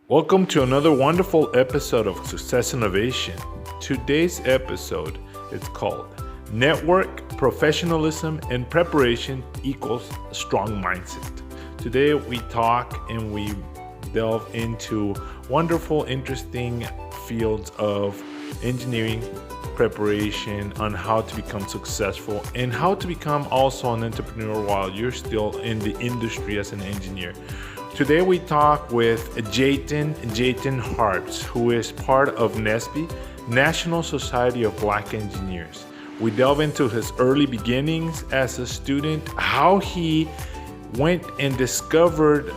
Welcome to another wonderful episode of Success Innovation. Today's episode is called Network, Professionalism, and Preparation Equals Strong Mindset. Today we talk and we delve into wonderful, interesting fields of engineering preparation on how to become successful and how to become also an entrepreneur while you're still in the industry as an engineer. Today we talk with Jayton Harps, who is part of NSBE, National Society of Black Engineers. We delve into his early beginnings as a student, how he went and discovered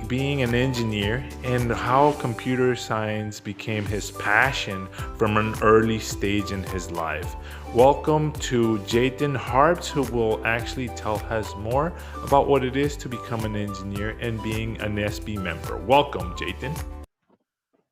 being an engineer, and how computer science became his passion from an early stage in his life. Welcome to Jayton Harps, who will actually tell us more about what it is to become an engineer and being an NSBE member. Welcome, Jayton.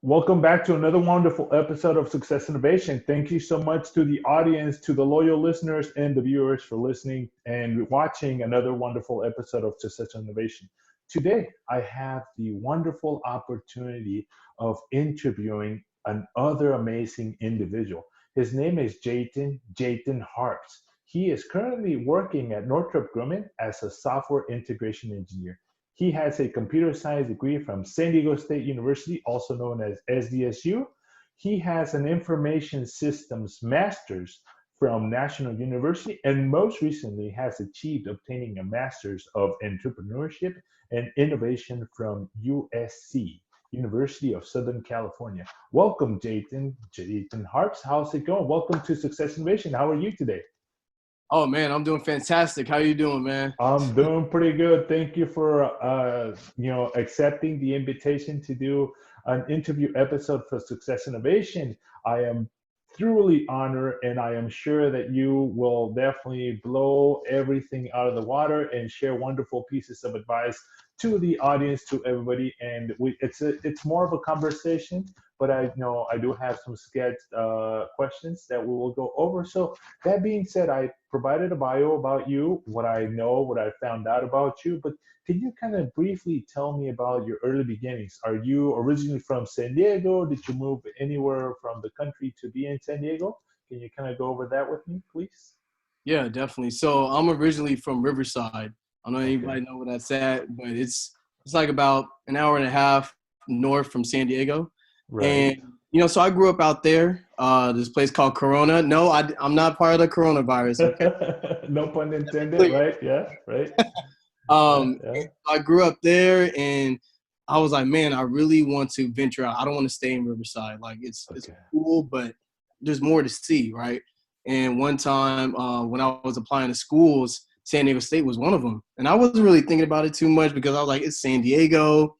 Welcome back to another wonderful episode of Success Innovation. Thank you so much to the audience, to the loyal listeners and the viewers for listening and watching another wonderful episode of Success Innovation. Today, I have the wonderful opportunity of interviewing another amazing individual. His name is Jayton Harps. He is currently working at Northrop Grumman as a software integration engineer. He has a computer science degree from San Diego State University, also known as SDSU. He has an information systems master's from National University, and most recently has achieved obtaining a master's of entrepreneurship and innovation from USC, University of Southern California. Welcome, Jayton Harps. How's it going? Welcome to Success Innovation. How are you today? Oh man, I'm doing fantastic. How you doing, man? I'm doing pretty good. Thank you for accepting the invitation to do an interview episode for Success Innovation. I am truly honored, and I am sure that you will definitely blow everything out of the water and share wonderful pieces of advice to the audience, to everybody. And it's more of a conversation, but I know I do have some sketched questions that we will go over. So that being said, I provided a bio about you, what I know, what I found out about you, but can you kind of briefly tell me about your early beginnings? Are you originally from San Diego? Did you move anywhere from the country to be in San Diego? Can you kind of go over that with me, please? Yeah, definitely. So I'm originally from Riverside. I don't know anybody know where that's at, but it's like about an hour and a half north from San Diego. Right. And so I grew up out there. This place called Corona. No, I'm not part of the coronavirus. Okay. No pun intended, right? Yeah, right. Yeah. I grew up there, and I was like, man, I really want to venture out. I don't want to stay in Riverside. Like it's cool, but there's more to see, right? And one time when I was applying to schools, San Diego State was one of them. And I wasn't really thinking about it too much because I was like, it's San Diego.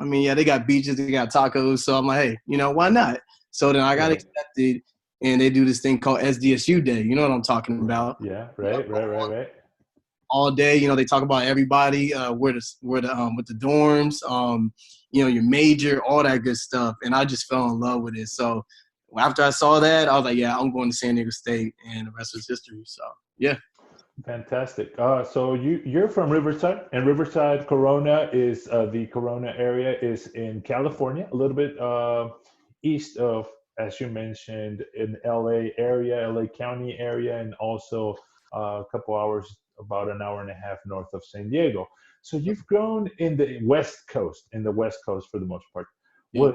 I mean, yeah, they got beaches, they got tacos. So I'm like, hey, why not? So then I got accepted, and they do this thing called SDSU Day. You know what I'm talking about? Yeah, right. All day, they talk about everybody, where with the dorms, your major, all that good stuff. And I just fell in love with it. So after I saw that, I was like, yeah, I'm going to San Diego State, and the rest was history. So, yeah. Fantastic. So you're from Riverside, and Riverside, Corona is the Corona area is in California, a little bit east of, as you mentioned, in LA area, LA County area, and also a couple hours, about an hour and a half north of San Diego. So you've grown in the West Coast, for the most part. Yeah.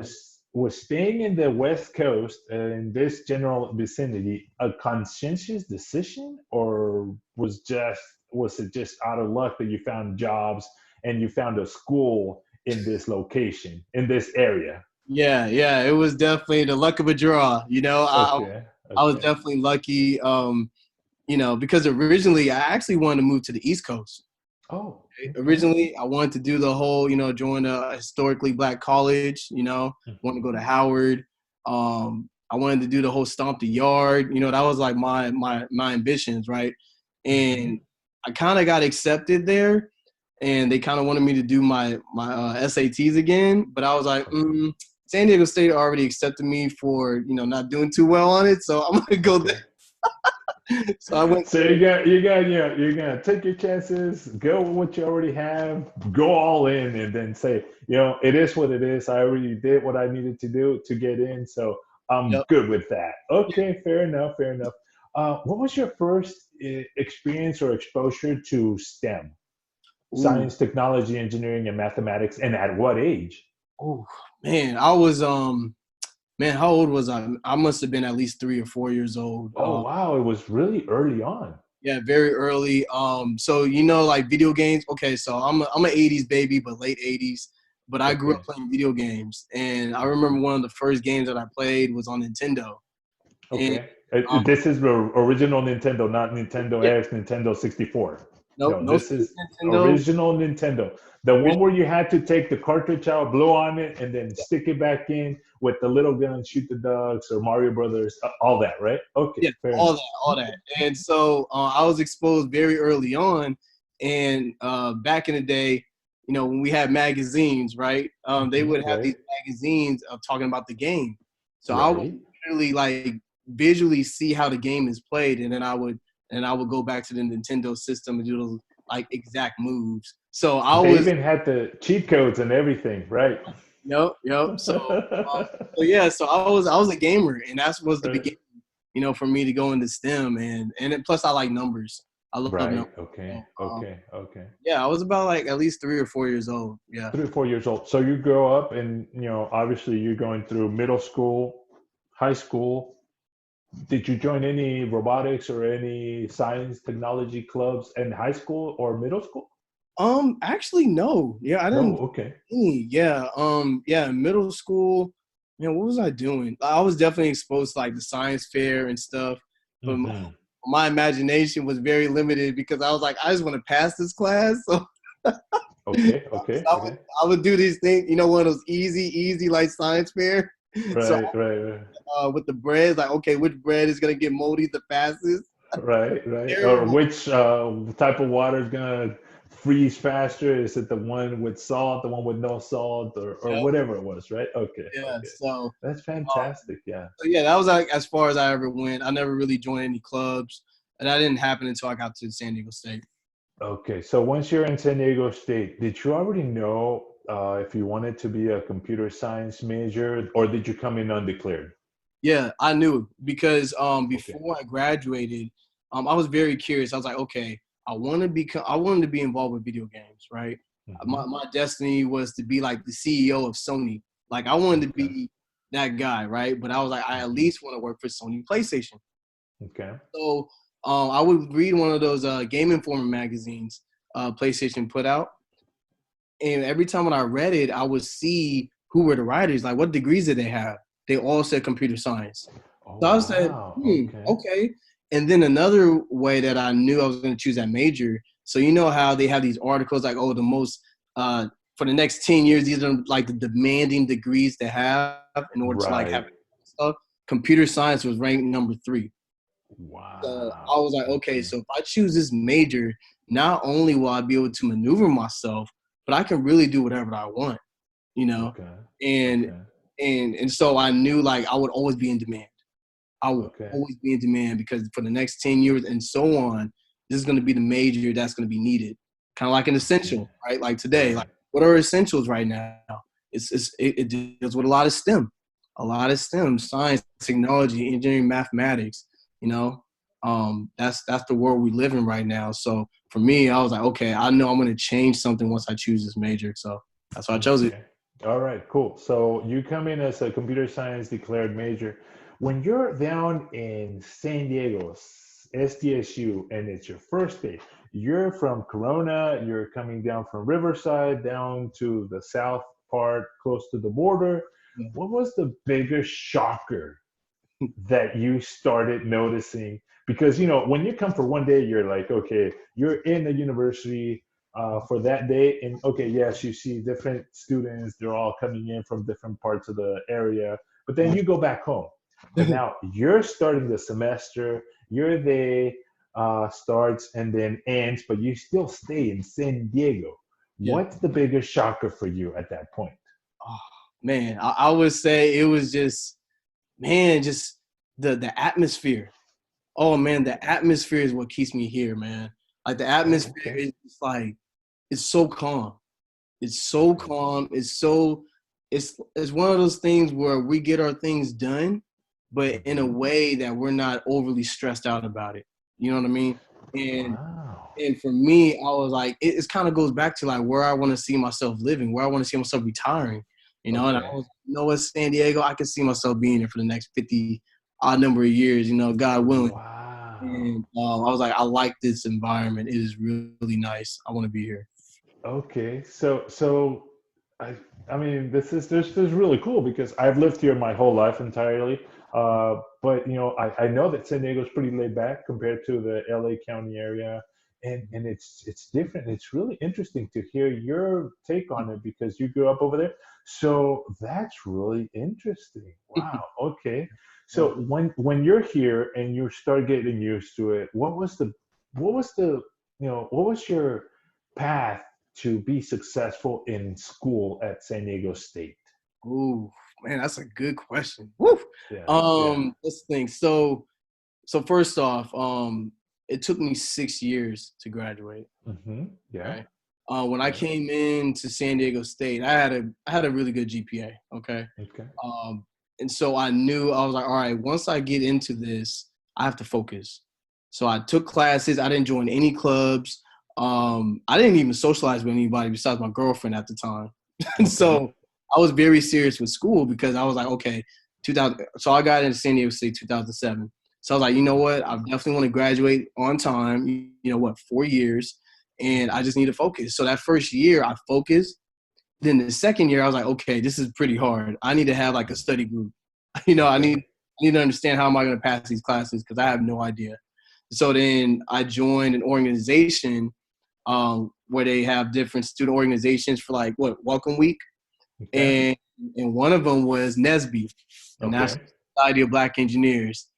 Was staying in the West Coast in this general vicinity a conscientious decision, or was it just out of luck that you found jobs and you found a school in this location, in this area? Yeah, it was definitely the luck of a draw. I was definitely lucky, because originally I actually wanted to move to the East Coast. Oh. Originally, I wanted to do the whole, join a historically Black college, wanted to go to Howard. I wanted to do the whole stomp the yard. That was like my ambitions, right? And I kind of got accepted there, and they kind of wanted me to do my SATs again. But I was like, San Diego State already accepted me for, not doing too well on it, so I'm going to go there. So I went So to you're gonna take your chances, go with what you already have, go all in, and then say, it is what it is. I already did what I needed to do to get in, so I'm yep. good with that. Okay, fair enough, fair enough. What was your first experience or exposure to STEM? Ooh, Science, technology, engineering, and mathematics, and at what age? ooh, man, I was man, how old was I? I must have been at least 3 or 4 years old. Oh wow, it was really early on. Yeah, very early. So like video games. Okay, so I'm an '80s baby, but late '80s. But I grew up Okay, playing video games, and I remember one of the first games that I played was on Nintendo. And okay. um, This is the original Nintendo, not Nintendo yeah, X, Nintendo 64. no, No, no this Super is Nintendo. original Nintendo. The one where you had to take the cartridge out, blow on it, and then stick it back in with the little gun, shoot the ducks, or Mario Brothers, all that, right? Okay, Yeah, fair all enough. that, all that. And so I was exposed very early on. And back in the day, when we had magazines, right? They would have these Right, magazines of talking about the game. So I would right. literally like visually see how the game is played, and then I would go back to the Nintendo system and do those like exact moves. So I They was, even had the cheat codes and everything, right? yep, yep. So yeah, so I was a gamer, and that was the Right. beginning, for me to go into STEM, and plus I like numbers. I love numbers. Right. So, Okay. Okay. Okay. yeah, I was about like at least 3 or 4 years old. Yeah. 3 or 4 years old. So you grow up and, obviously you're going through middle school, high school. Did you join any robotics or any science technology clubs in high school or middle school? Actually, no. Yeah, I No. didn't. Okay. Yeah. Yeah. In middle school, what was I doing? I was definitely exposed to like the science fair and stuff, but Hmm. my imagination was very limited because I was like, I just want to pass this class. So Okay. Okay. I would Okay. I would do these things, one of those easy like science fair. So Right. Right. Right. with the bread, like, okay, which bread is gonna get moldy the fastest? Right, right. Or Terrible. which type of water is gonna freeze faster? Is it the one with salt, the one with no salt, or Yep. whatever it was, right? Okay, Yeah. okay. So, That's um, fantastic. Yeah. so yeah, that was like as far as I ever went. I never really joined any clubs, and that didn't happen until I got to San Diego State. Okay. So once you're in San Diego State, did you already know if you wanted to be a computer science major, or did you come in undeclared? Yeah, I knew because Okay. before I graduated, I was very curious. I was like, okay, I wanted to be involved with video games, right? Hmm. My destiny was to be like the CEO of Sony. Like I wanted to Okay. be that guy, right? But I was like, I at Hmm. least want to work for Sony PlayStation. Okay. So I would read one of those Game Informer magazines PlayStation put out, and every time when I read it, I would see who were the writers, like what degrees did they have. They all said computer science. Oh So I said, wow. Okay. okay. And then another way that I knew I was going to choose that major. So you know how they have these articles like, oh, the most for the next 10 years, these are like the demanding degrees to have in order to like have Right. stuff. Computer science was ranked number 3. So I Wow. was like, okay, Okay. so if I choose this major, not only will I be able to maneuver myself, but I can really do whatever I want, you know? Okay. And Okay. and so I knew like I would always be in demand. I would Okay. always be in demand because for the next 10 years and so on, this is going to be the major that's going to be needed. Kind of like an Okay. essential, right? Like today, like Right. what are essentials right now? It deals with a lot of STEM, science, technology, engineering, mathematics. You know, that's the world we live in right now. So for me, I was like, okay, I know I'm going to change something once I choose this major. So that's why I chose it. Okay. All right, cool. So you come in as a computer science declared major. When you're down in San Diego, SDSU, and it's your first day, you're from Corona, you're coming down from Riverside down to the south part close to the border. What was the biggest shocker that you started noticing? Because when you come for one day, you're like, okay, you're in the university for that day, and okay, yes, you see different students, they're all coming in from different parts of the area, but then you go back home. But now you're starting the semester, your day starts and then ends, but you still stay in San Diego. Yeah. What's the biggest shocker for you at that point? Oh, man, I would say it was just, man, just the atmosphere. Oh man, the atmosphere is what keeps me here, man. Like the Oh, atmosphere okay. is just like it's so calm. It's so Okay. calm. It's one of those things where we get our things done, but in a Mhm. way that we're not overly stressed out about it. You know what I mean? And Wow. and for me, I was like, it kind of goes back to like where I want to see myself living, where I want to see myself retiring. And I Okay. was, San Diego, I can see myself being there for the next 50 odd number of years, God willing. Wow. And I was like, I like this environment. It is really nice. I want to be here. Okay, so I I mean this is really cool because I've lived here my whole life entirely. But I know that San Diego's pretty laid back compared to the LA County area, and it's different. It's really interesting to hear your take on it because you grew up over there. So that's really interesting. Wow. Okay. Yeah. So when you're here and you start getting used to it, what was your path to be successful in school at San Diego State? Ooh, man, that's a good question. Woo. Yeah, yeah. Let's think. So first off, it took me 6 years to graduate. Yeah. Okay. When I Right. came into San Diego State, I had a really good GPA. Okay. Okay. Um, and so I was like, all right, once I get into this, I have to focus. So I took classes. I didn't join any clubs. I didn't even socialize with anybody besides my girlfriend at the time. And Okay. so I was very serious with school because I was like, okay, 2000. So I got into San Diego State 2007. So I was like, you know what? I definitely want to graduate on time. 4 years, and I Mhm. just need to focus. So that first year, I focused. Then the second year, I was like, okay, this is pretty hard. I need to have like a study group. I Okay. need to understand how am I going to pass these classes because I have no idea. So then I joined an organization where they have different student organizations for like Welcome Week, Okay. and one of them was NSBE, the National Okay. Society of Black Engineers,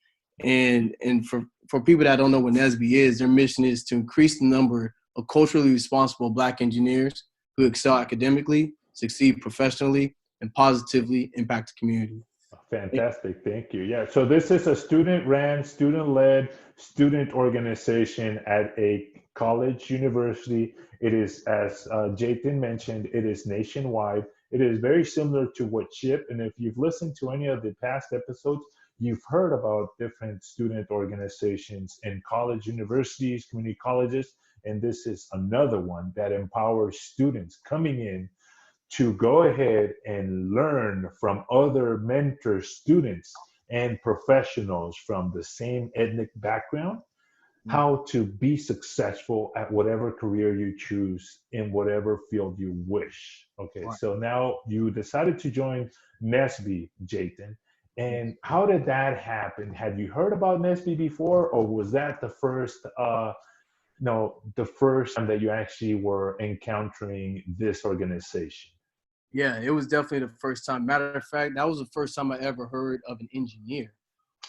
and for people that don't know what NSBE is, their mission is to increase the number of culturally responsible Black engineers who excel academically, succeed professionally, and positively impact the community. Fantastic. Thank you. Yeah. So this is a student-ran, student-led student organization at a college university. It is, as Jayton mentioned, it is nationwide. It is very similar to what CHIP, and if you've listened to any of the past episodes, you've heard about different student organizations in college, universities, community colleges, and this is another one that empowers students coming in to go ahead and learn from other mentors, students, and professionals from the same ethnic background how to be successful at whatever career you choose in whatever field you wish. Okay, Right. so now you decided to join Nesby, Jayton. And how did that happen? Had you heard about Nesby before, or was that the first no, the first time that you actually were encountering this organization? Yeah, it was definitely the first time. Matter of fact, that was the first time I ever heard of an engineer.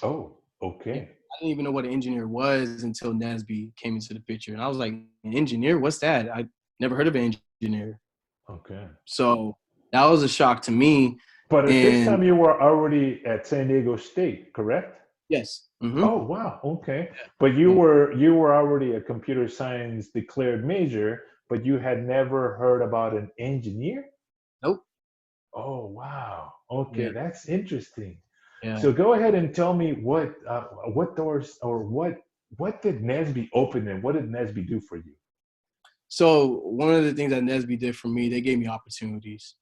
Oh, Yeah, okay. I didn't even know what an engineer was until NASB came into the picture. And I was like, an engineer? What's that? I never heard of an engineer. Okay. So that was a shock to me. But at this And time, you were already at San Diego State, correct? yes. Mm-hmm. Oh, wow. Okay. But you were already a computer science declared major, but you had never heard about an engineer? Nope. Oh, wow. Okay, Yeah. that's interesting. Yeah. So go ahead and tell me what doors or what did Nesby open and what did Nesby do for you? So one of the things that NSB did for me, they gave me opportunities.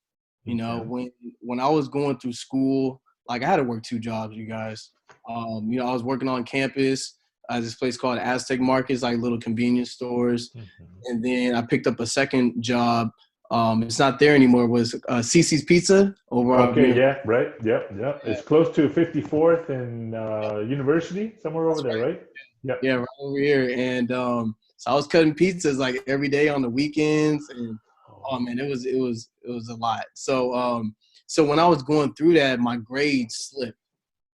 Okay. When I was going through school, like I had to work two jobs, you guys. I was working on campus at this place called Aztec Markets, like little convenience stores. Mhm. And then I picked up a second job. It's not there anymore. It was Cece's Pizza over off Okay, University. yeah, right. Yep, yep. Yeah, It's close to 54th and University, somewhere over that's there, right. right? Yep. Yeah, right over here. And so I was cutting pizzas like every day on the weekends, and oh Oh, man, it was a lot. So when I was going through that, my grades slipped.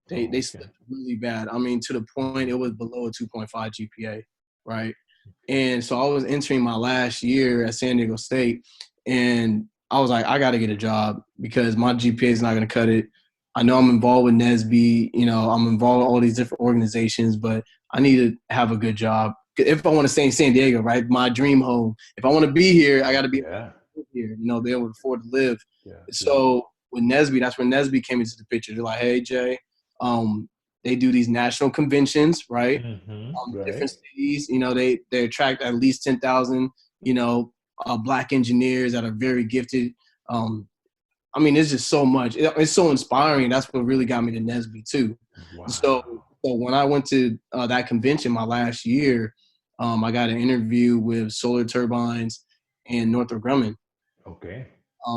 They oh, okay. slipped really bad. I mean, to the point it was below a 2.5 GPA, right? And so I was entering my last year at San Diego State, and I was like, I got to get a job because my GPA is not going to cut it. I know I'm involved with NSB, I'm involved in all these different organizations, but I need to have a good job. If I want to stay in San Diego, right, my dream home. If I want to be here, I got to be Yeah. here. Be able to afford to live. Yeah. So with Nesby, that's when Nesby came into the picture. They're like, hey Jay, they do these national conventions, right? Different Right. cities. They attract at least 10,000. Black engineers that are very gifted. It's just so much. It's so inspiring. That's what really got me to Nesby too. So, Wow. so when I went to that convention my last year, I got an interview with Solar Turbines and Northrop Grumman. Okay.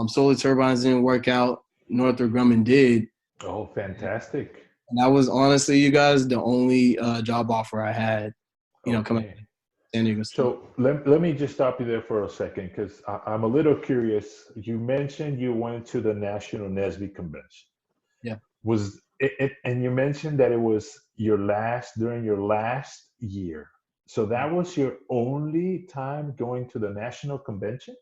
Solar Turbines didn't work out. Northrop Grumman did. Oh, fantastic. And that was honestly, you guys, the only job offer I had, coming Okay. to San Diego State. So let me just stop you there for a second because I'm a little curious. You mentioned you went to the National Nesby Convention. Yeah. Was it, and you mentioned that it was during your last year. So that was your only time going to the national convention?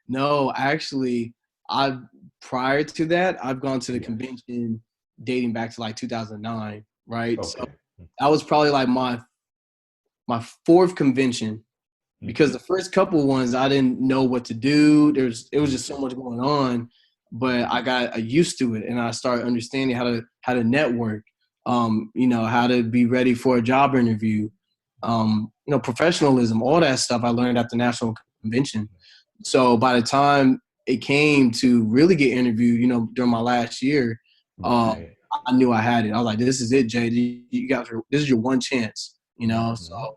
No, actually, I've prior to that, I've gone to the Yes. convention dating back to like 2009, right? So Okay. that was probably like my fourth convention because Mhm. the first couple ones I didn't know what to do. It was just so Okay. much going on, but I got used to it and I started understanding how to network, how to be ready for a job interview, professionalism, all that stuff I learned at the national convention. So by the time it came to really get interviewed, during my last year, Right. I knew I had it. I was like, "This is it, Jay. This is your one chance." So Mhm.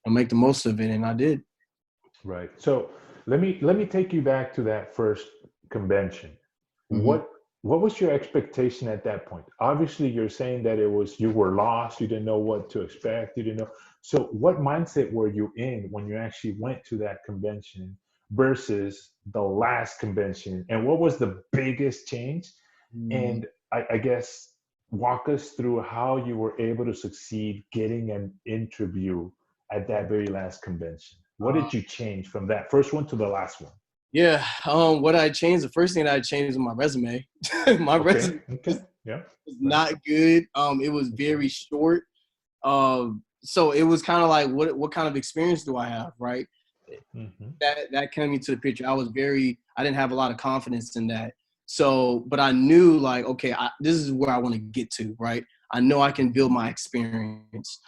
I'll make the most of it, and I did. Right. So let me take you back to that first convention. Mm-hmm. What was your expectation at that point? Obviously, you're saying that it was you were lost, you didn't know what to expect, you didn't know. So what mindset were you in when you actually went to that convention versus the last convention? And what was the biggest change? And I guess walk us through how you were able to succeed getting an interview at that very last convention. What did you change from that first one to the last one? Yeah. What I changed, the first thing that I changed was my resume. My Okay. resume Okay. Yeah. was Right. not good. It was Okay. very short. So it was kind of like, what kind of experience do I have, right? Hmm. That came into the picture. I didn't have a lot of confidence in that. So, but I knew like, okay, this is where I want to get to, right? I know I can build my experience.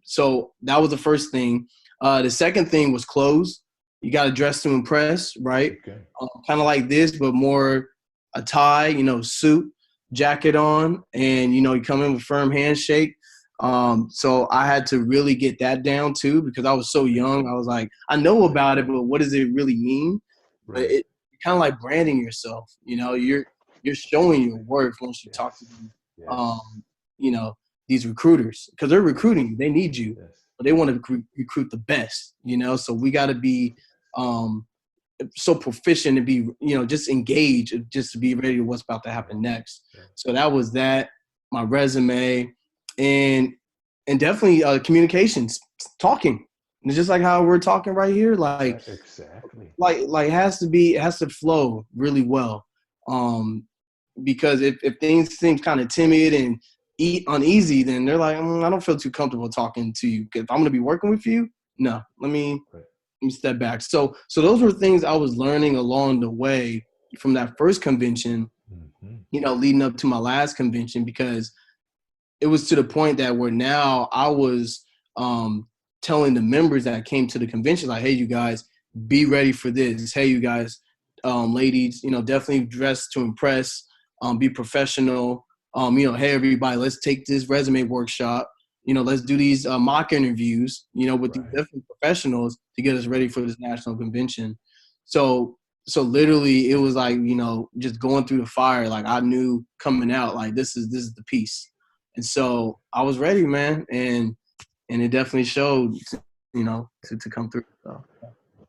So that was the first thing. The second thing was clothes. You got to dress to impress, right? Okay. Kind of like this, but more a tie, suit, jacket on, and you come in with firm handshake. So I had to really get that down too because I was so young. I was like, I know Right. about it, but what does it really mean? But Right. it kind of like branding yourself. You're showing your worth once you talk to Yes. them. Yes. Um, you know, these recruiters because they're recruiting you. They need you, Yes. but they want to recruit the best. So we got to be um, so proficient to be just engaged, just to be ready to what's about to Right. happen next. Right. So that was that. My resume and definitely communications, talking. And it's just like how we're talking right here, Right. Exactly. it has to flow really well. Because if things seem kind of timid and uneasy, then they're like, I don't feel too comfortable talking to you. If I'm going to be working with you, no, Right. let me step back. So those were things I was learning along the way from that first convention, Hmm. leading up to my last convention, because it was to the point that where now I was telling the members that came to the convention, like, hey, you guys, be ready for this. Hey, you guys, ladies, definitely dress to impress, be professional. Hey, everybody, let's take this resume workshop. Let's do these mock interviews, with these Right. different professionals to get us ready for this national convention. So, so literally it was like, just going through the fire. Like I knew coming out, like this is the piece. And so I was ready, man, and it definitely showed, to come through. So.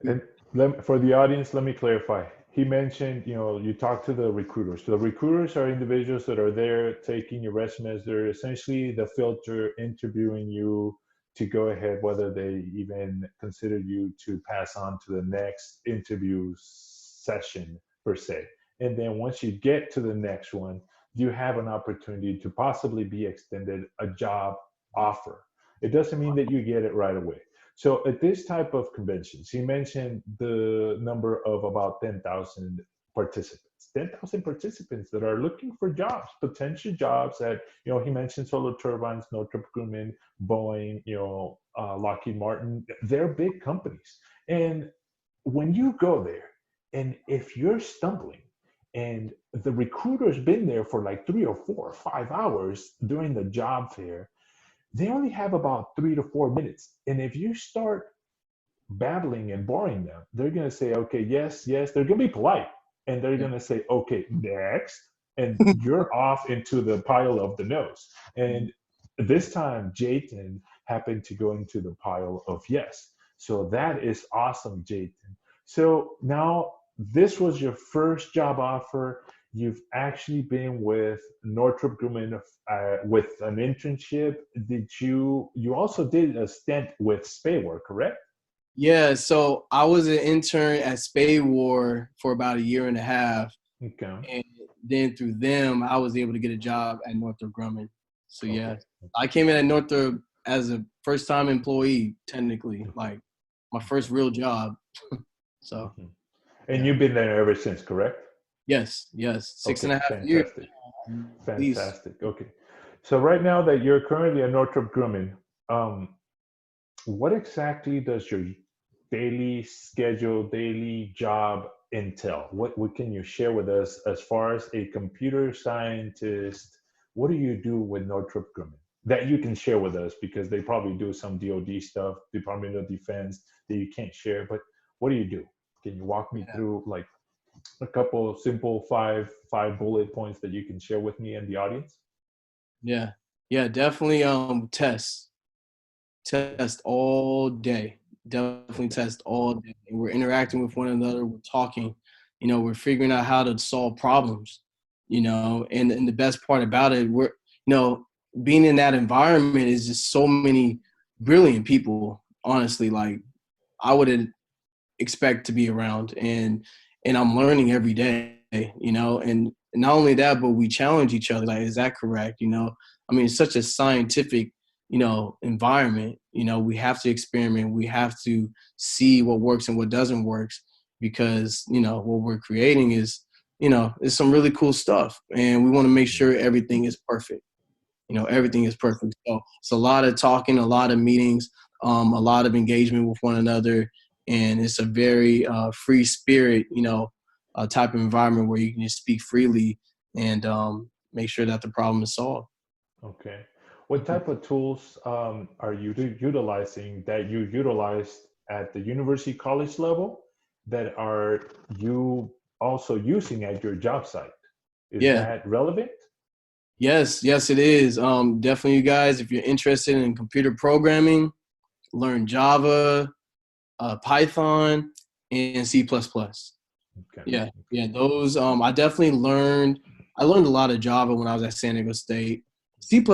And for the audience, let me clarify. He mentioned, you talk to the recruiters. So the recruiters are individuals that are there taking your resumes. They're essentially the filter interviewing you to go ahead, whether they even consider you to pass on to the next interview session, per se. And then once you get to the next one, you have an opportunity to possibly be extended a job offer. It doesn't mean that you get it right away. So at this type of conventions, he mentioned the number of about 10,000 participants. 10,000 participants that are looking for jobs, potential jobs at, he mentioned Solar Turbines, Northrop Grumman, Boeing, Lockheed Martin. They're big companies. And when you go there, and if you're stumbling, and the recruiter's been there for like 3 or 4 or 5 hours during the job fair, they only have about 3 to 4 minutes. And if you start babbling and boring them, they're going to say, okay, yes, yes. They're going to be polite. And they're going to say, okay, next. And you're off into the pile of the no's. And this time, Jayton happened to go into the pile of yes. So that is awesome, Jayton. So now this was your first job offer. You've actually been with Northrop Grumman with an internship. You also did a stint with Spaywar, correct? Yeah, so I was an intern at Spaywar for about 1.5 years. Okay. And then through them, I was able to get a job at Northrop Grumman. So yeah, Okay. I came in at Northrop as a first-time employee, technically, like my first real job. So. Mm-hmm. And you've been there ever since, correct? Yes. Six and a half years. Fantastic. Okay. So right now that you're currently at Northrop Grumman, what exactly does your daily schedule, daily job entail? What can you share with us as far as a computer scientist? What do you do with Northrop Grumman that you can share with us? Because they probably do some DoD stuff, Department of Defense, that you can't share. But what do you do? Can you walk me through like a couple of simple five bullet points that you can share with me and the audience? Yeah, definitely. Test all day. Definitely test all day. And we're interacting with one another. We're talking. We're figuring out how to solve problems. And the best part about it, being in that environment is just so many brilliant people. Honestly, like I wouldn't expect to be around, and I'm learning every day. And not only that, but we challenge each other. Like, is that correct? I mean, it's such a scientific environment. We have to experiment. We have to see what works and what doesn't work, because what we're creating is it's some really cool stuff, and we want to make sure everything is perfect. Everything is perfect. So it's a lot of talking, a lot of meetings, a lot of engagement with one another, and it's a very free spirit, type of environment where you can just speak freely and make sure that the problem is solved. Okay. What type of tools are you utilizing that you utilized at the university college level that are you also using at your job site? Is that relevant? Yes, it is. Definitely, you guys, if you're interested in computer programming, learn Java, Python, and C++. Okay. Yeah. Those I definitely learned. I learned a lot of Java when I was at San Diego State. C++,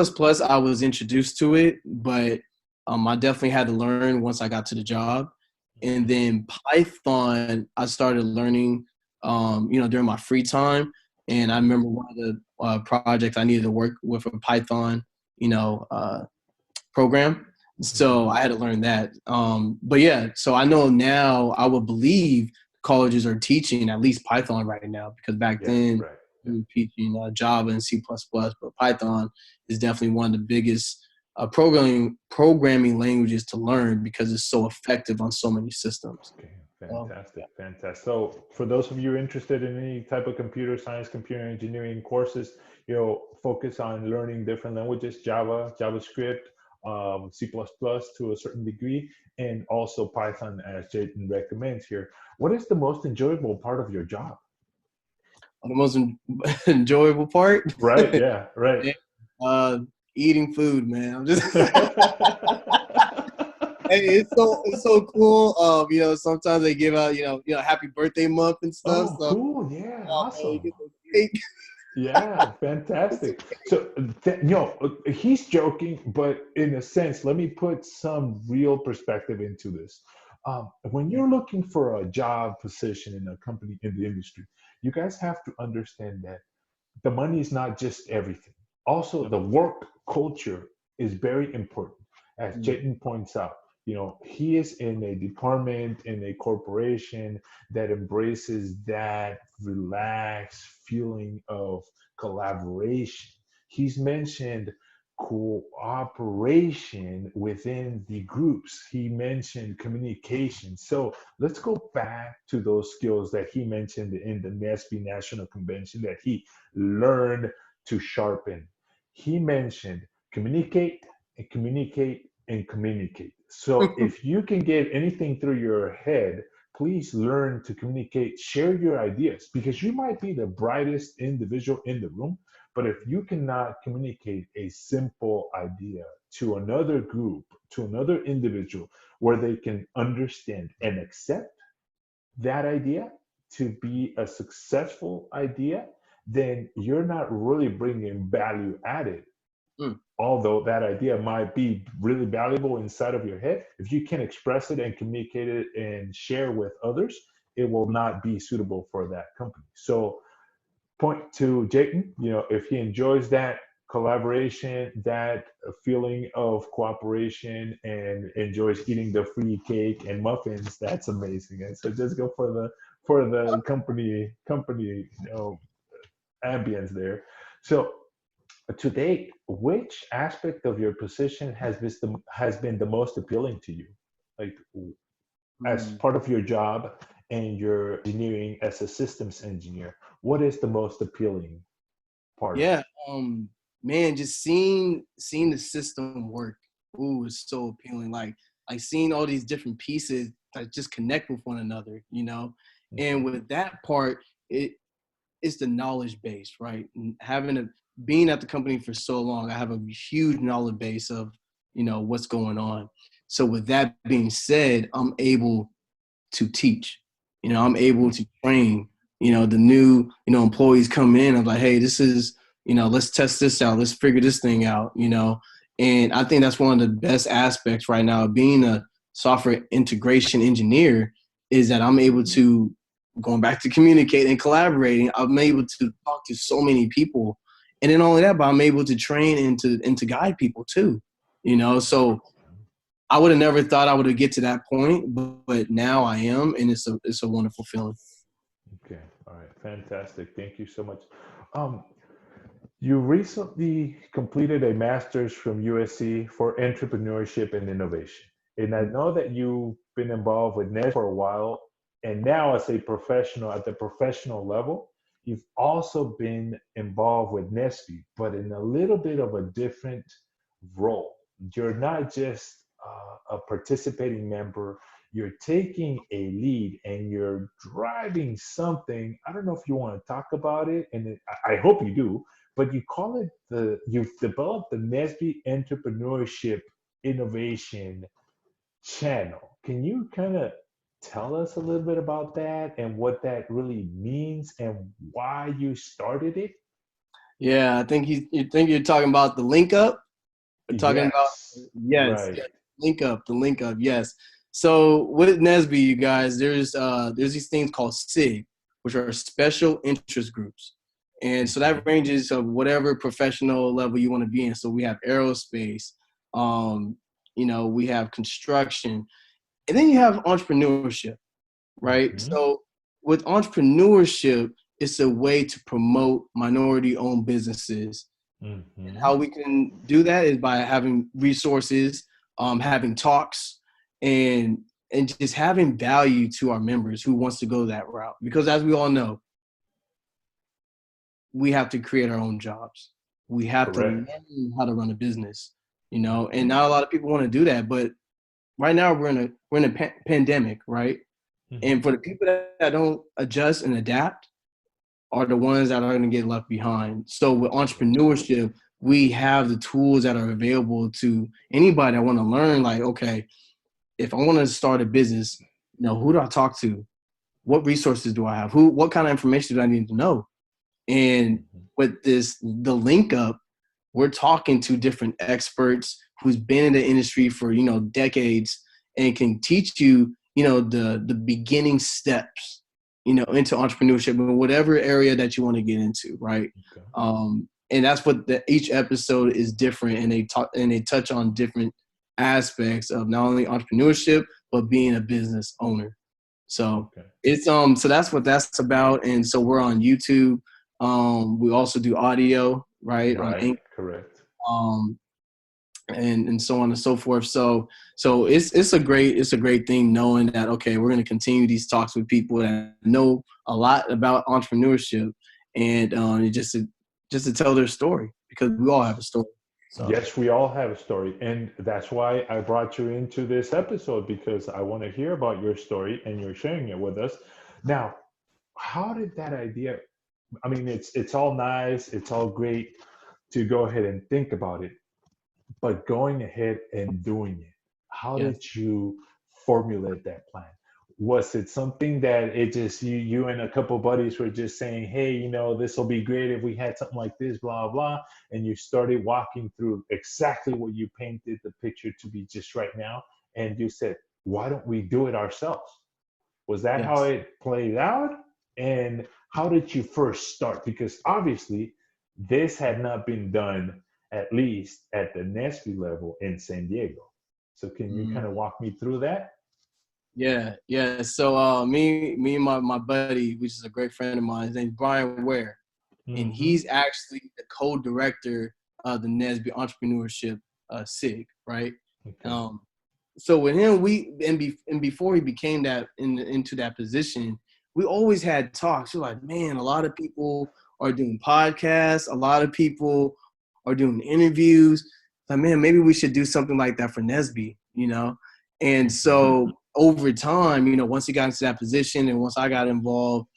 I was introduced to it, but I definitely had to learn once I got to the job. And then Python, I started learning, during my free time. And I remember one of the projects I needed to work with a Python, program. So I had to learn that. But yeah, so I know now I would believe colleges are teaching at least Python right now, because back then we were teaching Java and C++, but Python is definitely one of the biggest programming languages to learn, because it's so effective on so many systems. Okay, fantastic. So for those of you interested in any type of computer science, computer engineering courses, focus on learning different languages, Java, JavaScript, C++ to a certain degree, and also Python, as Jayton recommends here. What is the most enjoyable part of your job? The most enjoyable part? Right, yeah, right. Eating food, man. I'm just Hey, it's so cool. Sometimes they give out, happy birthday month and stuff. Oh, cool. Yeah, awesome. You get the cake. Yeah, fantastic. So, he's joking, but in a sense, let me put some real perspective into this. When you're looking for a job position in a company in the industry, you guys have to understand that the money is not just everything. Also, the work culture is very important. as Jayton points out, he is in a department, in a corporation that embraces that relaxed feeling of collaboration. He's mentioned cooperation within the groups. He mentioned communication. So let's go back to those skills that he mentioned in the NSBE National Convention that he learned to sharpen. He mentioned communicate and communicate and communicate. So if you can get anything through your head, please learn to communicate, share your ideas, because you might be the brightest individual in the room, but if you cannot communicate a simple idea to another group, to another individual, where they can understand and accept that idea to be a successful idea, then you're not really bringing value added. Although that idea might be really valuable inside of your head, if you can express it and communicate it and share with others, it will not be suitable for that company. So point to Jayton, if he enjoys that collaboration, that feeling of cooperation, and enjoys eating the free cake and muffins, that's amazing. And so just go for the company ambience there. So to date, which aspect of your position has been the most appealing to you, like as part of your job and your engineering as a systems engineer? What is the most appealing part of it? Man, just seeing the system work, is so appealing. Like seeing all these different pieces that just connect with one another, And with that part, it's the knowledge base, right? And being at the company for so long, I have a huge knowledge base of, what's going on. So with that being said, I'm able to teach, I'm able to train, the new, employees come in. I'm like, hey, this is, let's test this out. Let's figure this thing out, And I think that's one of the best aspects right now of being a software integration engineer is that I'm able to, going back to communicating and collaborating, I'm able to talk to so many people. And then only that, but I'm able to train and to guide people too, So I would have never thought I would get to that point, but now I am, and it's a wonderful feeling. Okay, all right, fantastic. Thank you so much. You recently completed a master's from USC for entrepreneurship and innovation. And I know that you've been involved with NET for a while, and now as a professional at the professional level, you've also been involved with NSBE, but in a little bit of a different role. You're not just a participating member, you're taking a lead and you're driving something. I don't know if you want to talk about it, and I hope you do, but you call it you've developed the NSBE Entrepreneurship Innovation Channel. Can you kind of tell us a little bit about that and what that really means and why you started it? Yeah, I think you think you're talking about the link up. We're talking about right. the link up, yes. So with NSBE, you guys, there's these things called SIG, which are special interest groups. And so that ranges of whatever professional level you want to be in. So we have aerospace, we have construction, and then you have entrepreneurship, right? Mm-hmm. So with entrepreneurship, it's a way to promote minority-owned businesses. Mm-hmm. And how we can do that is by having resources, having talks, and just having value to our members who wants to go that route. Because as we all know, we have to create our own jobs. We have to learn how to run a business, and not a lot of people want to do that. But right now we're in a pandemic, right? Mm-hmm. And for the people that don't adjust and adapt are the ones that are going to get left behind. So with entrepreneurship, we have the tools that are available to anybody that want to learn, like, okay, if I want to start a business, who do I talk to? What resources do I have? What kind of information do I need to know? And with the link up, we're talking to different experts who's been in the industry for, decades and can teach you, the beginning steps, into entrepreneurship in whatever area that you want to get into. Right. Okay. And that's what each episode is different, and they touch on different aspects of not only entrepreneurship but being a business owner. So Okay. it's so that's what that's about. And so we're on YouTube. We also do audio, right, on Right. Anchor, Correct. um, and so on and so forth. So it's a great thing knowing that, okay, we're going to continue these talks with people that know a lot about entrepreneurship, and just to tell their story, because we all have a story. So Yes, we all have a story. And that's why I brought you into this episode, because I want to hear about your story and you're sharing it with us. Now, how did that idea, I mean, it's all nice, it's all great to go ahead and think about it, but going ahead and doing it, how yes, did you formulate that plan? Was it something that it just you and a couple buddies were just saying, hey, this will be great if we had something like this, blah blah, and you started walking through exactly what you painted the picture to be just right now, and you said, why don't we do it ourselves? Was that how yes. it played out? And how did you first start? Because obviously this had not been done, at least at the Nesby level in San Diego. So can you Mm. kind of walk me through that? Yeah, yeah. So me and my buddy, which is a great friend of mine, his name's Brian Ware, and Mm-hmm. he's actually the co-director of the Nesby Entrepreneurship SIG, right? Okay. Um, so with him, and before he became into that position, we always had talks. We're like, man, a lot of people are doing podcasts, a lot of people are doing interviews. Like, man, maybe we should do something like that for Nesby. And Mm-hmm. so over time, once he got into that position and once I got involved,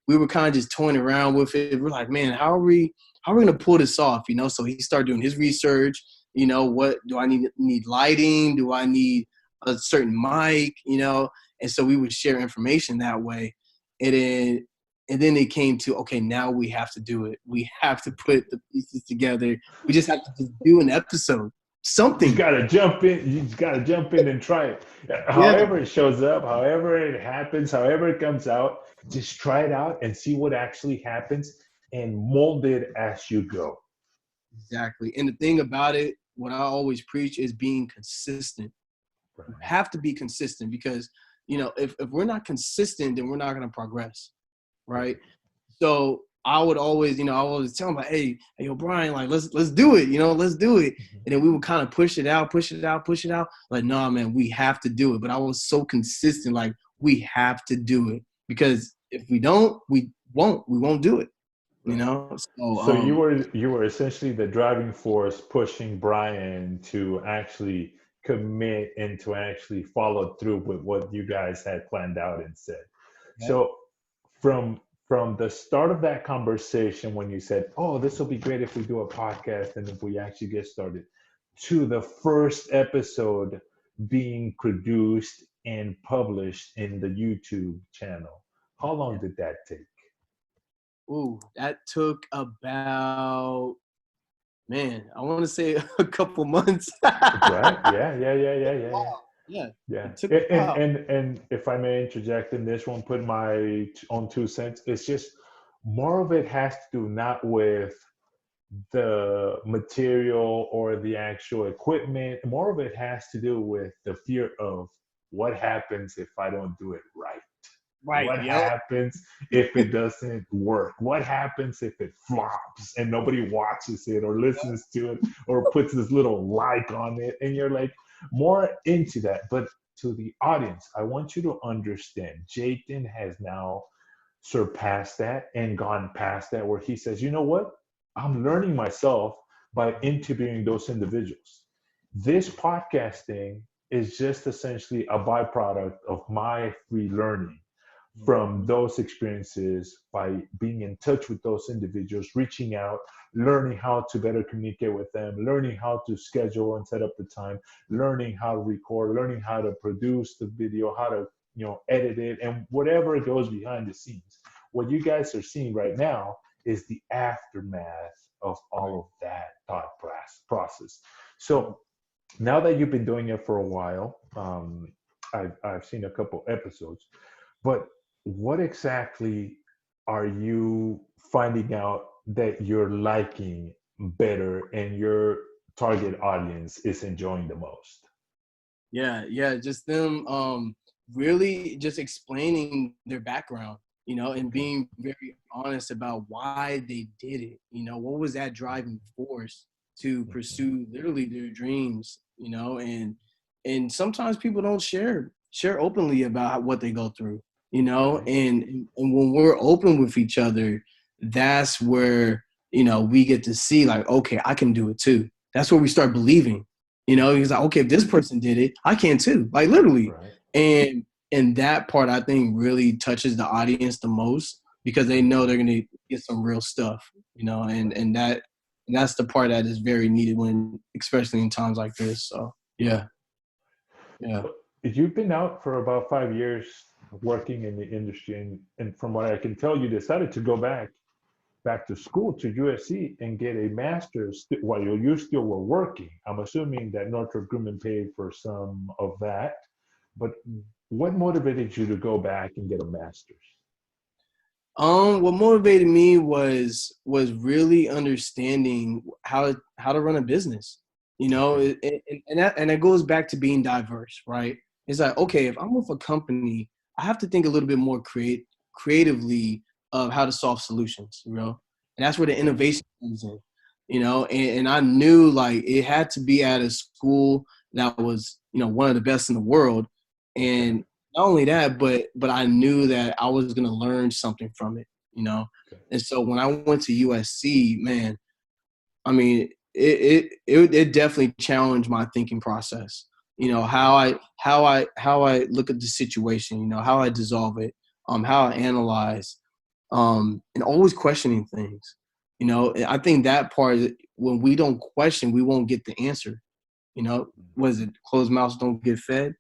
we were kind of just toying around with it. We're like, man, how are we gonna pull this off? So he started doing his research. What do I need lighting? Do I need a certain mic? And so we would share information that way. And then it came to, okay, now we have to do it. We have to put the pieces together. We just have to just do an episode, You just something. gotta jump in. You just gotta jump in and try it. Yeah, However it shows up, however it happens, however it comes out, just try it out and see what actually happens and mold it as you go. exactly. And the thing about it, what I always preach is being consistent. You Right. have to be consistent because, if we're not consistent, then we're not going to progress. Right. So I would always, I always tell him like, hey, yo, Brian, like, let's do it, let's do it. Mhm. And then we would kind of push it out, push it out, push it out. Like, nah, man, we have to do it. But I was so consistent, like, we have to do it because if we don't, we won't do it, you Right. know? So, So you were essentially the driving force pushing Brian to actually commit and to actually follow through with what you guys had planned out and said. yeah, So from the start of that conversation when you said, "Oh, this will be great if we do a podcast and if we actually get started," to the first episode being produced and published in the YouTube channel, how long yeah. did that take? Ooh, that took about, man, I want to say a couple months. Right? Yeah, yeah, yeah, yeah, yeah, yeah. Yeah, Yeah, it took a and while. and and if I may interject in this one, put my own 2 cents. It's just more of it has to do not with the material or the actual equipment. More of it has to do with the fear of what happens if I don't do it right. Right. What Yep. happens if it doesn't work? What happens if it flops and nobody watches it or listens to it or puts this little like on it? And you're like more into that. But to the audience, I want you to understand Jayton has now surpassed that and gone past that where he says, you know what? I'm learning myself by interviewing those individuals. This podcasting is just essentially a byproduct of my free learning from those experiences by being in touch with those individuals, reaching out, learning how to better communicate with them, learning how to schedule and set up the time, learning how to record, learning how to produce the video, how to edit it, and whatever goes behind the scenes. What you guys are seeing right now is the aftermath of all of that thought process. So now that you've been doing it for a while, I've seen a couple episodes, but what exactly are you finding out that you're liking better and your target audience is enjoying the most? Yeah, just them really just explaining their background, and Okay. being very honest about why they did it. What was that driving force to Mhm. pursue literally their dreams, and sometimes people don't share openly about what they go through, Right. and when we're open with each other, that's where, we get to see like, okay, I can do it too. That's where we start believing. He's like, okay, if this person did it, I can too. Like literally. Right. And that part I think really touches the audience the most because they know Mhm. they're gonna get some real stuff, and Right. that's the part that is very needed when, especially in times like this. So yeah. So you've been out for about 5 years working in the industry, and from what I can tell, you decided to go back to school to USC and get a master's while you still were working. I'm assuming that Northrop Grumman paid for some of that, but what motivated you to go back and get a master's? What motivated me was really understanding how to run a business. Okay. And that goes back to being diverse, right? It's like, okay, if I'm with a company, I have to think a little bit more creatively of how to solve solutions, and that's where the Okay. innovation comes in, and I knew like it had to be at a school that was, one of the best in the world, Okay. and not only that, but I knew that I was gonna learn something from it, Okay. And so when I went to USC, man, I mean, it definitely challenged my thinking process. How I look at the situation, how I dissolve it, how I analyze, and always questioning things. I think that part, when we don't question, we won't get the answer. Was it closed mouths don't get fed?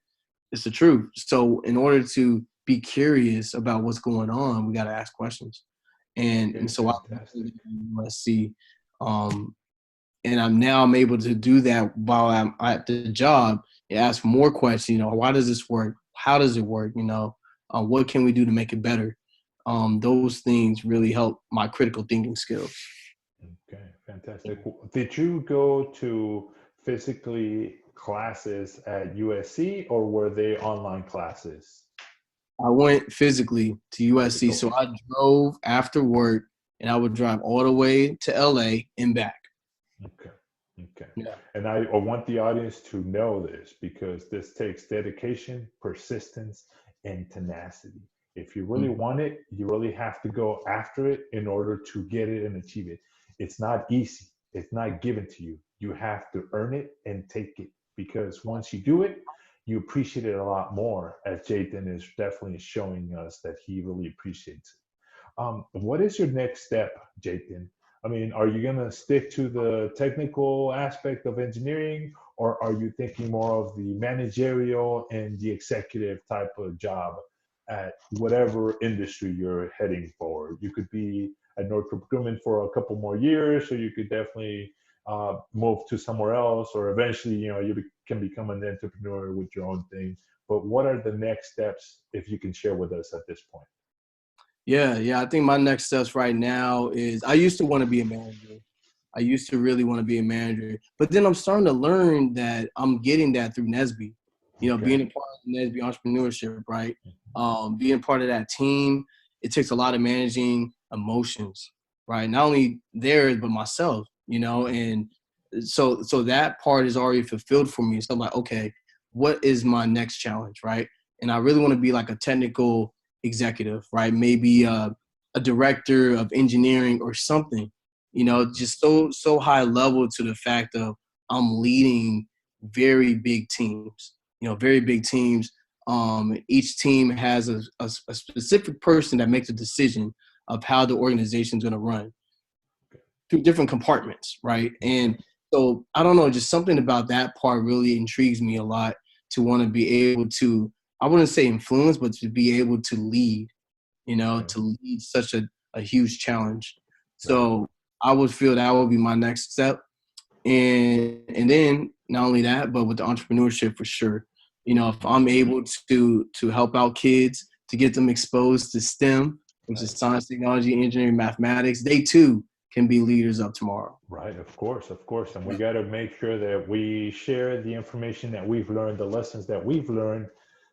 It's the truth. So in order to be curious about what's going on, we got to ask questions. And Okay. so I Fantastic. USC, um, and I'm able to do that while I'm at the job. And ask more questions. Why does this work? How does it work? What can we do to make it better? Those things really help my critical thinking skills. Okay. Fantastic. Did you go to physically classes at USC or were they online classes? I went physically to USC, Physical. so I drove after work, and I would drive all the way to LA and back. Okay. Okay. Yeah. And I want the audience to know this because this takes dedication, persistence, and tenacity. If you really Mhm. want it, you really have to go after it in order to get it and achieve it. It's not easy. It's not given to you. You have to earn it and take it because once you do it, you appreciate it a lot more, as Jayton is definitely showing us that he really appreciates it. What is your next step, Jayton? I mean, are you going to stick to the technical aspect of engineering, or are you thinking more of the managerial and the executive type of job at whatever industry you're heading for? You could be at Northrop Grumman for a couple more years, or you could definitely move to somewhere else, or eventually, can become an entrepreneur with your own thing. But what are the next steps, if you can share with us at this point? Yeah. I think my next steps right now is I used to want to be a manager. I used to really want to be a manager, but then I'm starting to learn that I'm getting that through Nesby. Okay. Being a part of the Nesby entrepreneurship, right? Being part of that team, it takes a lot of managing emotions, right? Not only theirs but myself, and so that part is already fulfilled for me. So I'm like, okay, what is my next challenge, right? And I really want to be like a technical executive, right? Maybe a director of engineering or something, just so high level to the fact of I'm leading very big teams, very big teams. Each team has a specific person that makes a decision of how the organization is going to run through different compartments, right? Okay. And so I don't know, just something about that part really intrigues me a lot to want to be able to, I wouldn't say influence, but to be able to lead, Okay. to lead such a huge challenge. Right. So I would feel that would be my next step. And then not only that, but with the entrepreneurship for sure. If I'm able to help out kids to get them exposed to STEM, which is Right. science, technology, engineering, mathematics, they too can be leaders of tomorrow. Right, of course, of course. And we got to make sure that we share the information that we've learned, the lessons that we've learned,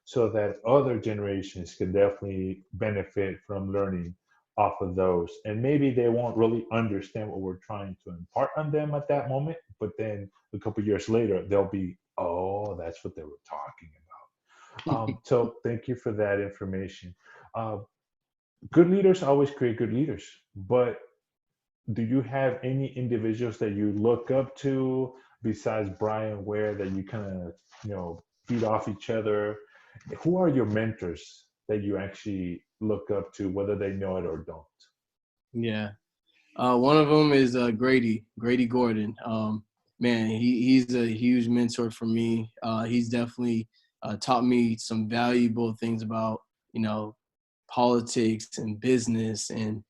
so that other generations can definitely benefit from learning off of those. And maybe they won't really understand what we're trying to impart on them at that moment, but then a couple years later, they'll be, oh, that's what they were talking about. So thank you for that information. Uh, Good leaders always create good leaders, but do you have any individuals that you look up to besides Brian Ware that you kind of, feed off each other? Who are your mentors that you actually look up to, whether they know it or don't? Yeah. One of them is Grady Gordon. Man, he's a huge mentor for me. He's definitely taught me some valuable things about, politics and business and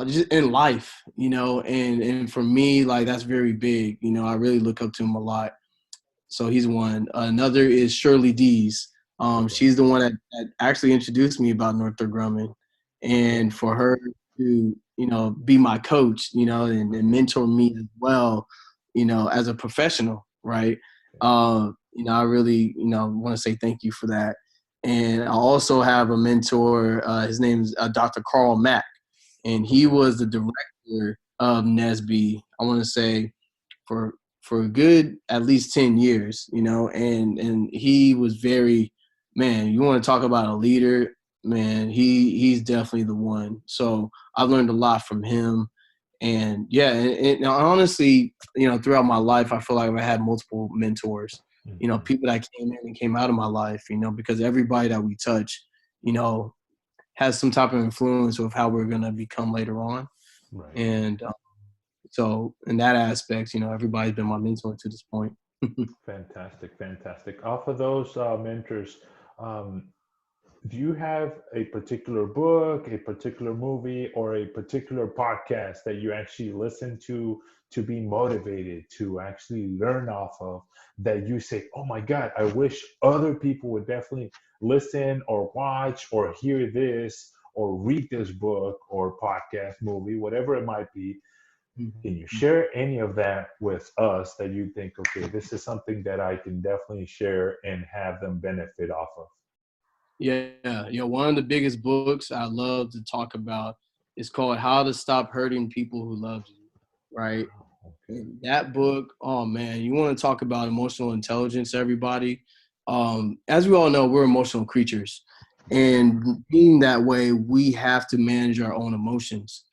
just in life, and for me, like, that's very big. I really look up to him a lot. So he's one. Another is Shirley Dees. Okay. She's the one that actually introduced me about Northrop Grumman, Okay. and for her to be my coach, and mentor me as well, as a professional, right? I really want to say thank you for that. And I also have a mentor. His name's Dr. Carl Mack, and he Okay. was the director of NESB. I want to say for a good at least 10 years, and he was very, man, you want to talk about a leader, man, he's definitely the one. So I've learned a lot from him. And yeah, and honestly, throughout my life, I feel like I've had multiple mentors, Mhm. people that came in and came out of my life, because everybody that we touch, you know, has some type of influence of how we're going to become later on. Right. And so in that aspect, everybody's been my mentor to this point. Fantastic. Fantastic. Off of those mentors, um, do you have a particular book, a particular movie, or a particular podcast that you actually listen to be motivated, to actually learn off of, that you say, oh my God, I wish other people would definitely listen or watch or hear this or read this book or podcast, movie, whatever it might be? Can you Mhm. share any of that with us that you think, okay, this is something that I can definitely share and have them benefit off of? Yeah, one of the biggest books I love to talk about is called How to Stop Hurting People Who Love You, right? Okay. And that book, oh man, you want to talk about emotional intelligence, everybody. As we all know, we're emotional creatures. And being that way, we have to manage our own emotions.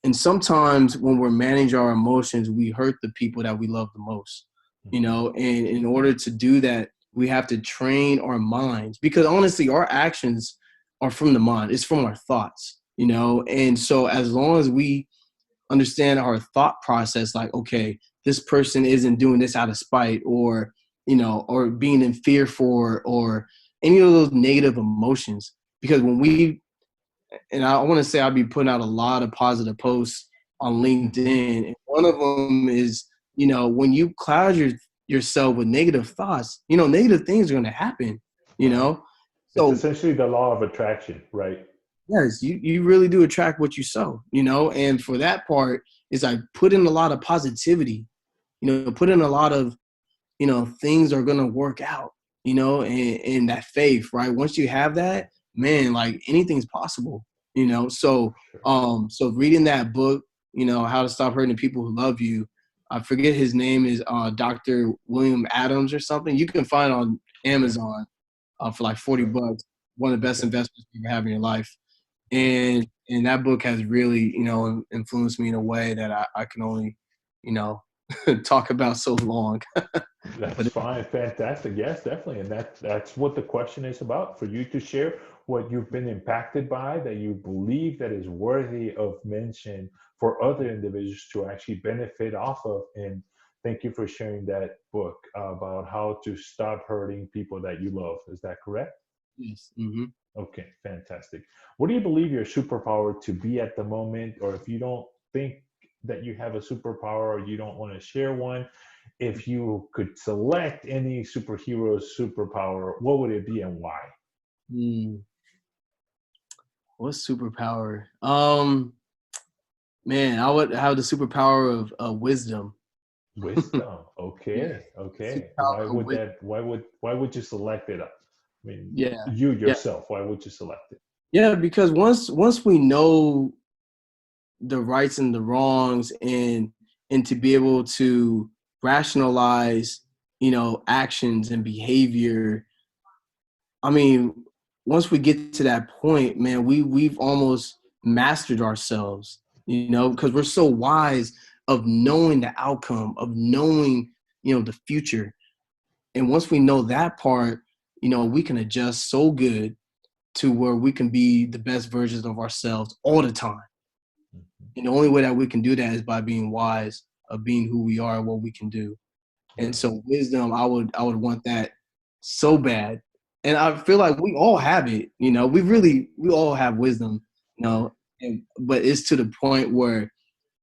And sometimes when we're managing our emotions, we hurt the people that we love the most, Mhm. and in order to do that, we have to train our minds, because honestly, our actions are from the mind. It's from our thoughts, and so as long as we understand our thought process, like, okay, this person isn't doing this out of spite, or, or being in fear for, or any of those negative emotions. Because when we, and I want to say, I'll be putting out a lot of positive posts on Mhm. LinkedIn. And one of them is, when you cloud yourself with negative thoughts, negative things are going to happen, you Right. know? It's So essentially the law of attraction, right? yes, you really do attract what you sow, and for that part is, I put in a lot of positivity, put in a lot of, things are going to work out, and that faith, right? Once you have that, man, like, anything's possible, so, Sure. so reading that book, How to Stop Hurting People Who Love You, I forget his name is Dr. William Adams or something. You can find on Okay. Amazon for like Sure. $40. One of the best Okay. investments you can have in your life. Okay. And that book has really, influenced me in a way that I can only, you know, talk about so long. That's But fine. Fantastic. Yes, definitely. And that's what the question is about, for you to share what you've been impacted by, that you believe that is worthy of mention for other individuals to actually benefit off of. And thank you for sharing that book about how to stop hurting people that you love. Is that correct? yes. Hmm. Okay, fantastic. What do you believe your superpower to be at the moment? Or if you don't think that you have a superpower or you don't want to share one, if you could select any superhero's superpower, what would it be and why? Mm, what superpower? Man, I would have the superpower of wisdom. Wisdom. Yeah, Okay. Okay. Why superpower of would wisdom. that? Why would you select it? I mean, Yeah, you yeah, yourself. Why would you select it? yeah. Because once we know the rights and the wrongs, and to be able to rationalize, actions and behavior. I mean, once we get to that point, man, we've almost mastered ourselves, because we're so wise of knowing the outcome, of knowing, the future. And once we know that part, we can adjust so good to where we can be the best versions of ourselves all the time. And the only way that we can do that is by being wise of being who we are and what we can do. And Yeah. so wisdom, I would want that so bad. And I feel like we all have it, we all have wisdom, but it's to the point where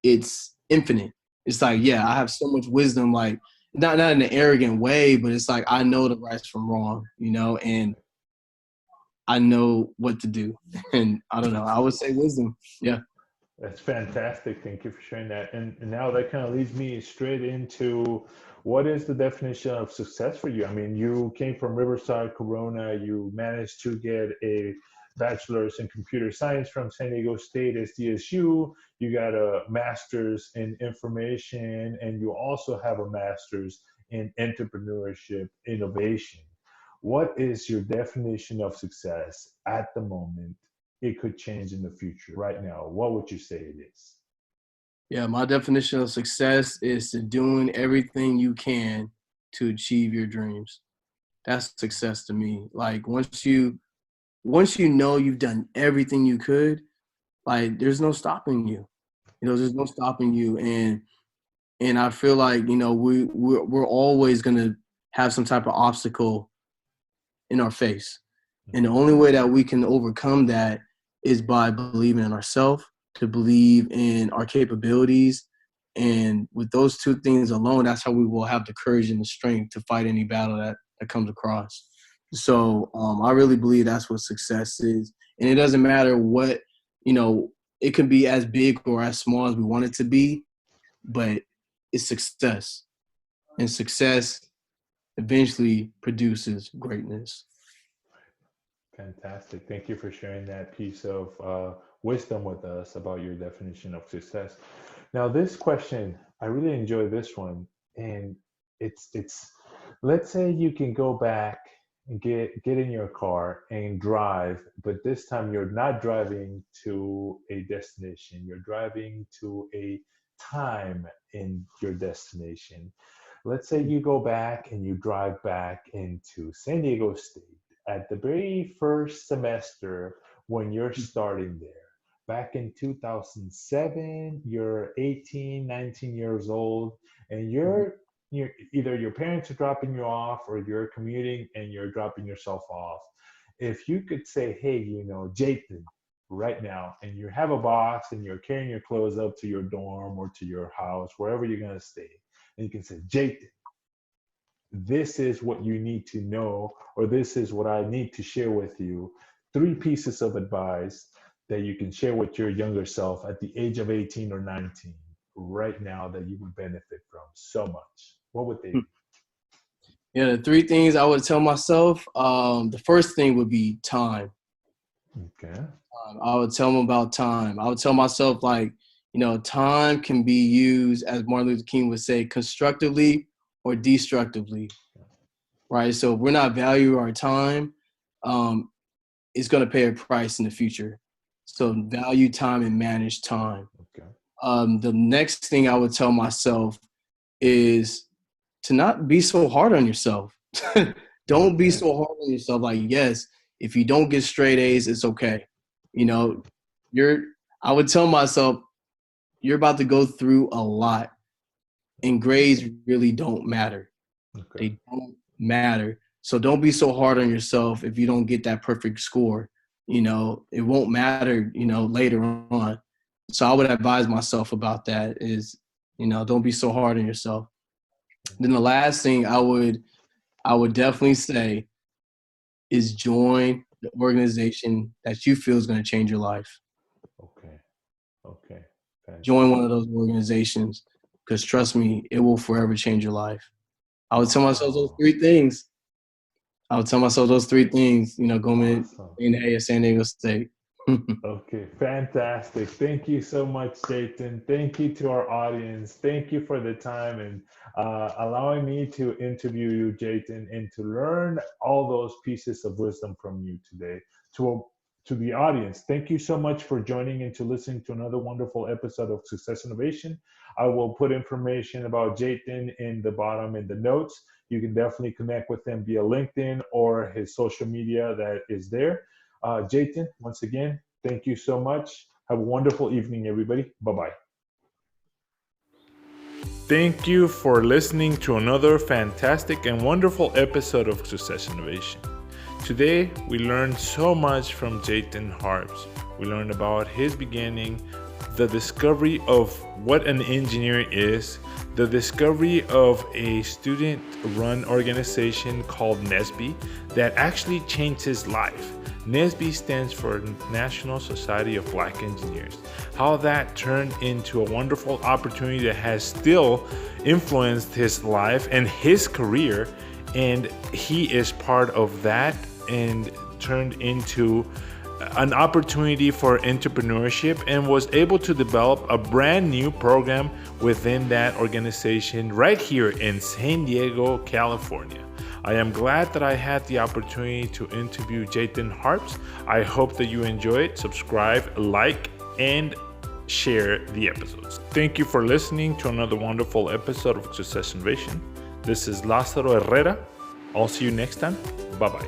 it's infinite. It's like, yeah, I have so much wisdom, like not in an arrogant way, but it's like I know the right from wrong, and I know what to do. And I don't know, I would say wisdom. Yeah. That's fantastic. Thank you for sharing that. And now that kind of leads me straight into what is the definition of success for you? I mean, you came from Riverside, Corona. You managed to get a bachelor's in computer science from San Diego State SDSU. You got a master's in information, and you also have a master's in entrepreneurship innovation. What is your definition of success at the moment? It could change in the future. Right now, what would you say it is? Yeah, my definition of success is to doing everything you can to achieve your dreams. That's success to me. Like once you know you've done everything you could, like there's no stopping you. There's no stopping you. And I feel like, we're always gonna have some type of obstacle in our face. And the only way that we can overcome that is by believing in ourselves, to believe in our capabilities. And with those two things alone, that's how we will have the courage and the strength to fight any battle that comes across. So I really believe that's what success is. And it doesn't matter what, it can be as big or as small as we want it to be, but it's success. And success eventually produces greatness. Fantastic. Thank you for sharing that piece of wisdom with us about your definition of success. Now, this question, I really enjoy this one, and it's. Let's say you can go back and get in your car and drive, but this time you're not driving to a destination. You're driving to a time in your destination. Let's say you go back and you drive back into San Diego State at the very first semester when you're starting there. Back in 2007, you're 18, 19 years old, and you're either your parents are dropping you off or you're commuting and you're dropping yourself off. If you could say, hey, Jayton, right now, and you have a box and you're carrying your clothes up to your dorm or to your house, wherever you're going to stay, and you can say, Jayton, this is what you need to know, or this is what I need to share with you. Three pieces of advice that you can share with your younger self at the age of 18 or 19 right now that you would benefit from so much. What would they be? Yeah, the three things I would tell myself. The first thing would be time. Okay. I would tell them about time. I would tell myself, like, time can be used, as Martin Luther King would say, constructively or destructively, right? So if we're not value our time, um, it's going to pay a price in the future. So value time and manage time. Okay. The next thing I would tell myself is to not be so hard on yourself. Don't be Okay. so hard on yourself. Like, yes, if you don't get straight A's, it's okay. You know, you're, I would tell myself, you're about to go through a lot, and grades really don't matter. Okay. They don't matter. So don't be so hard on yourself if you don't get that perfect score. It won't matter, later on. So I would advise myself about that is, don't be so hard on yourself. Then the last thing I would definitely say is join the organization that you feel is going to change your life. Okay. Okay. join one of those organizations, because trust me, it will forever change your life. I would tell myself those three things. Going in the San Diego State. Okay, fantastic. Thank you so much, Jayton. Thank you to our audience. Thank you for the time and allowing me to interview you, Jayton, and to learn all those pieces of wisdom from you today. To the audience, thank you so much for joining and to listening to another wonderful episode of Success Innovation. I will put information about Jayton in the bottom in the notes. You can definitely connect with him via LinkedIn or his social media that is there. Jayton, once again, thank you so much. Have a wonderful evening, everybody. Bye-bye. Thank you for listening to another fantastic and wonderful episode of Success Innovation. Today, we learned so much from Jayton Harps. We learned about his beginning, the discovery of what an engineer is, the discovery of a student-run organization called NSBE that actually changed his life. NSBE stands for National Society of Black Engineers. How that turned into a wonderful opportunity that has still influenced his life and his career, and he is part of that and turned into an opportunity for entrepreneurship and was able to develop a brand new program within that organization right here in San Diego, California. I am glad that I had the opportunity to interview Jayton Harps. I hope that you enjoy it. Subscribe, like, and share the episodes. Thank you for listening to another wonderful episode of Success Innovation. This is Lázaro Herrera. I'll see you next time. Bye-bye.